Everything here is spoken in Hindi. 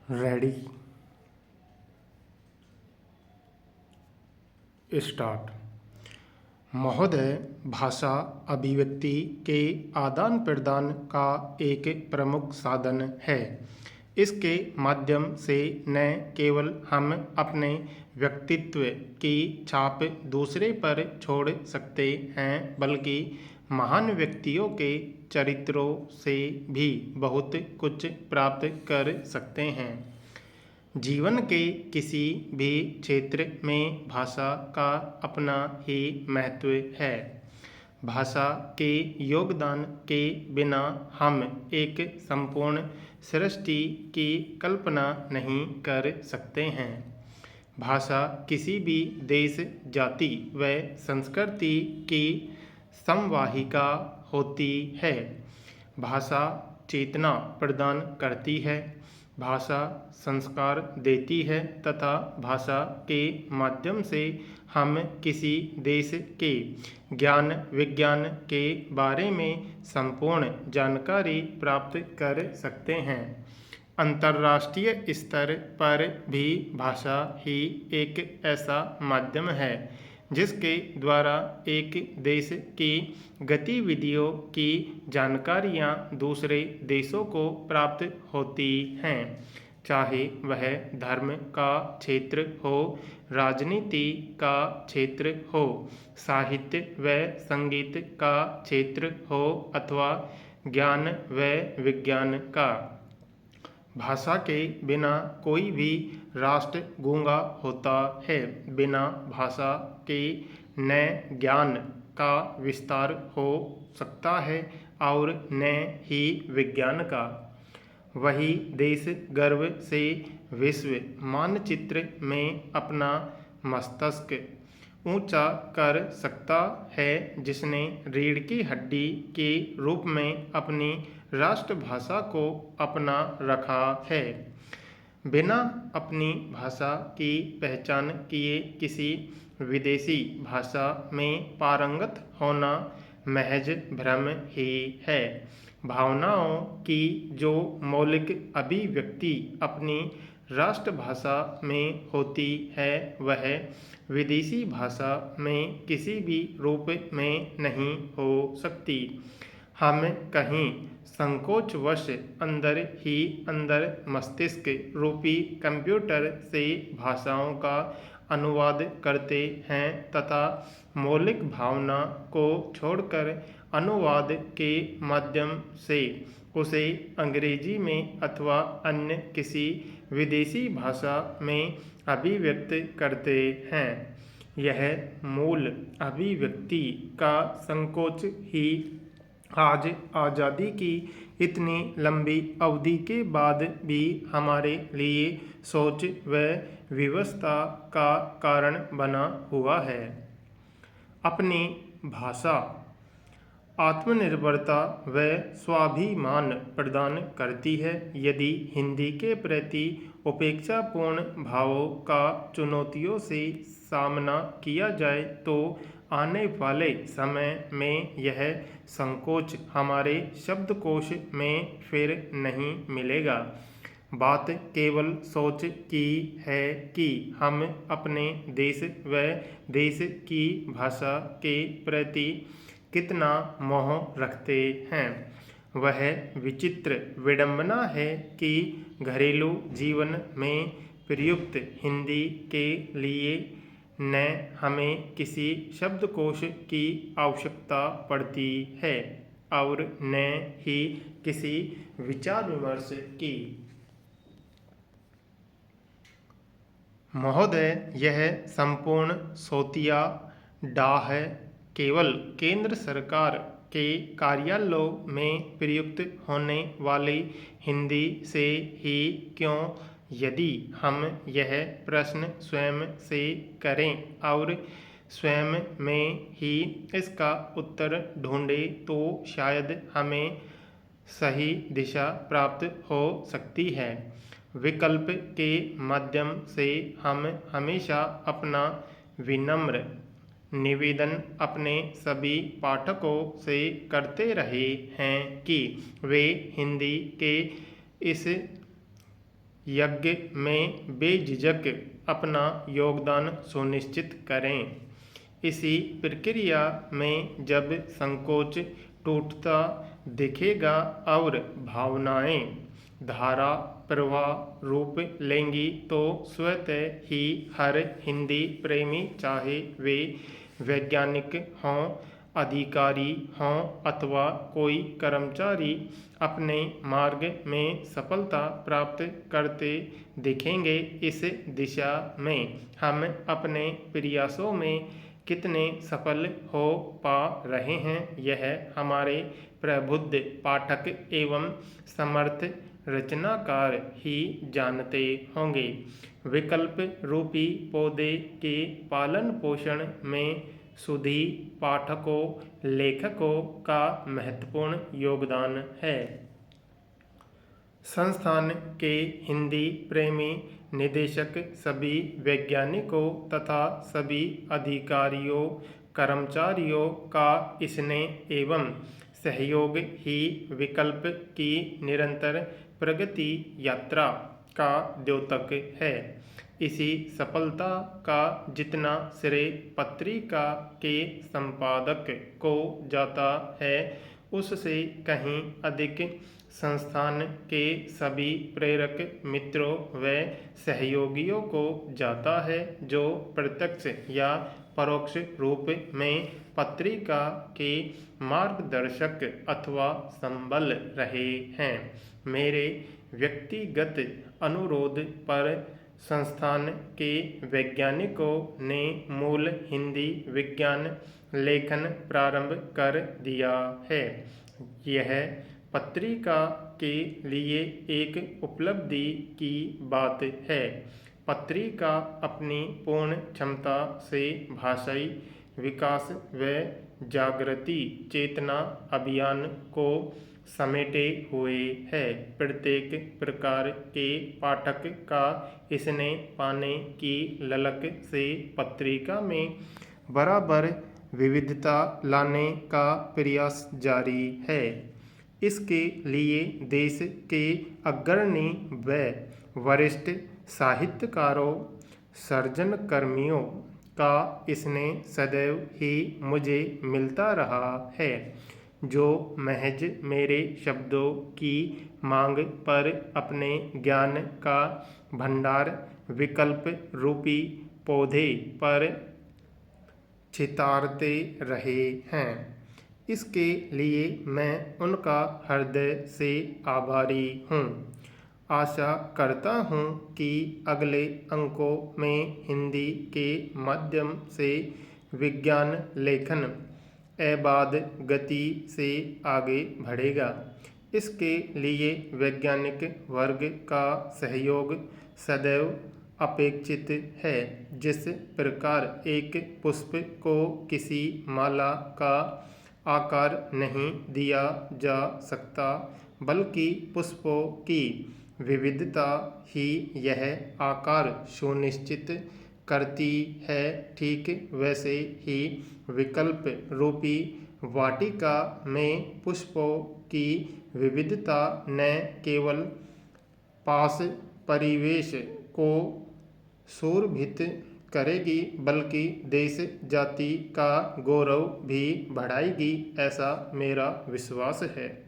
Ready start. महोदय, भाषा अभिव्यक्ति के आदान प्रदान का एक प्रमुख साधन है। इसके माध्यम से न केवल हम अपने व्यक्तित्व की छाप दूसरे पर छोड़ सकते हैं, बल्कि महान व्यक्तियों के चरित्रों से भी बहुत कुछ प्राप्त कर सकते हैं। जीवन के किसी भी क्षेत्र में भाषा का अपना ही महत्व है। भाषा के योगदान के बिना हम एक संपूर्ण सृष्टि की कल्पना नहीं कर सकते हैं। भाषा किसी भी देश, जाति व संस्कृति की संवाहिका होती है। भाषा चेतना प्रदान करती है, भाषा संस्कार देती है तथा भाषा के माध्यम से हम किसी देश के ज्ञान विज्ञान के बारे में संपूर्ण जानकारी प्राप्त कर सकते हैं। अंतर्राष्ट्रीय स्तर पर भी भाषा ही एक ऐसा माध्यम है जिसके द्वारा एक देश की गतिविधियों की जानकारियाँ दूसरे देशों को प्राप्त होती हैं, चाहे वह धर्म का क्षेत्र हो, राजनीति का क्षेत्र हो, साहित्य व संगीत का क्षेत्र हो अथवा ज्ञान व विज्ञान का। भाषा के बिना कोई भी राष्ट्र गूंगा होता है। बिना भाषा के न ज्ञान का विस्तार हो सकता है और न ही विज्ञान का। वही देश गर्व से विश्व मानचित्र में अपना मस्तक ऊंचा कर सकता है जिसने रीढ़ की हड्डी के रूप में अपनी राष्ट्रभाषा को अपना रखा है। बिना अपनी भाषा की पहचान किए किसी विदेशी भाषा में पारंगत होना महज भ्रम ही है। भावनाओं की जो मौलिक अभिव्यक्ति अपनी राष्ट्रभाषा में होती है, वह विदेशी भाषा में किसी भी रूप में नहीं हो सकती। हम कहीं संकोचवश अंदर ही अंदर मस्तिष्क रूपी कंप्यूटर से भाषाओं का अनुवाद करते हैं तथा मौलिक भावना को छोड़कर अनुवाद के माध्यम से उसे अंग्रेजी में अथवा अन्य किसी विदेशी भाषा में अभिव्यक्त करते हैं। यह मूल अभिव्यक्ति का संकोच ही आज आज़ादी की इतनी लंबी अवधि के बाद भी हमारे लिए सोच व विवशता का कारण बना हुआ है। अपनी भाषा आत्मनिर्भरता व स्वाभिमान प्रदान करती है। यदि हिंदी के प्रति उपेक्षापूर्ण भावों का चुनौतियों से सामना किया जाए तो आने वाले समय में यह संकोच हमारे शब्दकोश में फिर नहीं मिलेगा। बात केवल सोच की है कि हम अपने देश व देश की भाषा के प्रति कितना मोह रखते हैं। वह विचित्र विडंबना है कि घरेलू जीवन में प्रयुक्त हिंदी के लिए न हमें किसी शब्दकोश की आवश्यकता पड़ती है और न ही किसी विचार विमर्श की। महोदय, यह संपूर्ण सोतिया डाह केवल केंद्र सरकार के कार्यालयों में प्रयुक्त होने वाली हिंदी से ही क्यों? यदि हम यह प्रश्न स्वयं से करें और स्वयं में ही इसका उत्तर ढूंढें तो शायद हमें सही दिशा प्राप्त हो सकती है। विकल्प के माध्यम से हम हमेशा अपना विनम्र निवेदन अपने सभी पाठकों से करते रहे हैं कि वे हिंदी के इस यज्ञ में बेझिझक अपना योगदान सुनिश्चित करें। इसी प्रक्रिया में जब संकोच टूटता दिखेगा और भावनाएं धारा प्रवाह रूप लेंगी तो स्वतः ही हर हिंदी प्रेमी, चाहे वे वैज्ञानिक हों, अधिकारी हों अथवा कोई कर्मचारी, अपने मार्ग में सफलता प्राप्त करते दिखेंगे। इस दिशा में हम अपने प्रयासों में कितने सफल हो पा रहे हैं, यह हमारे प्रबुद्ध पाठक एवं समर्थ रचनाकार ही जानते होंगे। विकल्प रूपी पौधे के पालन पोषण में सुधी पाठकों, लेखकों का महत्वपूर्ण योगदान है। संस्थान के हिंदी प्रेमी निदेशक सभी वैज्ञानिकों तथा सभी अधिकारियों, कर्मचारियों का स्नेह एवं सहयोग ही विकल्प की निरंतर प्रगति यात्रा का द्योतक है। इसी सफलता का जितना श्रेय पत्रिका के संपादक को जाता है, उससे कहीं अधिक संस्थान के सभी प्रेरक मित्रों व सहयोगियों को जाता है, जो प्रत्यक्ष या परोक्ष रूप में पत्रिका के मार्गदर्शक अथवा संबल रहे हैं। मेरे व्यक्तिगत अनुरोध पर संस्थान के वैज्ञानिकों ने मूल हिंदी विज्ञान लेखन प्रारंभ कर दिया है। यह पत्रिका के लिए एक उपलब्धि की बात है। पत्रिका अपनी पूर्ण क्षमता से भाषाई विकास व जागृति चेतना अभियान को समेटे हुए है। प्रत्येक प्रकार के पाठक का स्नेह पाने की ललक से पत्रिका में बराबर विविधता लाने का प्रयास जारी है। इसके लिए देश के अग्रणी व वरिष्ठ साहित्यकारों, सृजनकर्मियों का स्नेह सदैव ही मुझे मिलता रहा है, जो महज मेरे शब्दों की मांग पर अपने ज्ञान का भंडार विकल्प रूपी पौधे पर छितारते रहे हैं। इसके लिए मैं उनका हृदय से आभारी हूँ। आशा करता हूँ कि अगले अंकों में हिंदी के माध्यम से विज्ञान लेखन अबाध गति से आगे बढ़ेगा। इसके लिए वैज्ञानिक वर्ग का सहयोग सदैव अपेक्षित है। जिस प्रकार एक पुष्प को किसी माला का आकार नहीं दिया जा सकता, बल्कि पुष्पों की विविधता ही यह आकार सुनिश्चित करती है, ठीक वैसे ही विकल्प रूपी वाटिका में पुष्पों की विविधता न केवल पास परिवेश को शोभित करेगी, बल्कि देश जाति का गौरव भी बढ़ाएगी, ऐसा मेरा विश्वास है।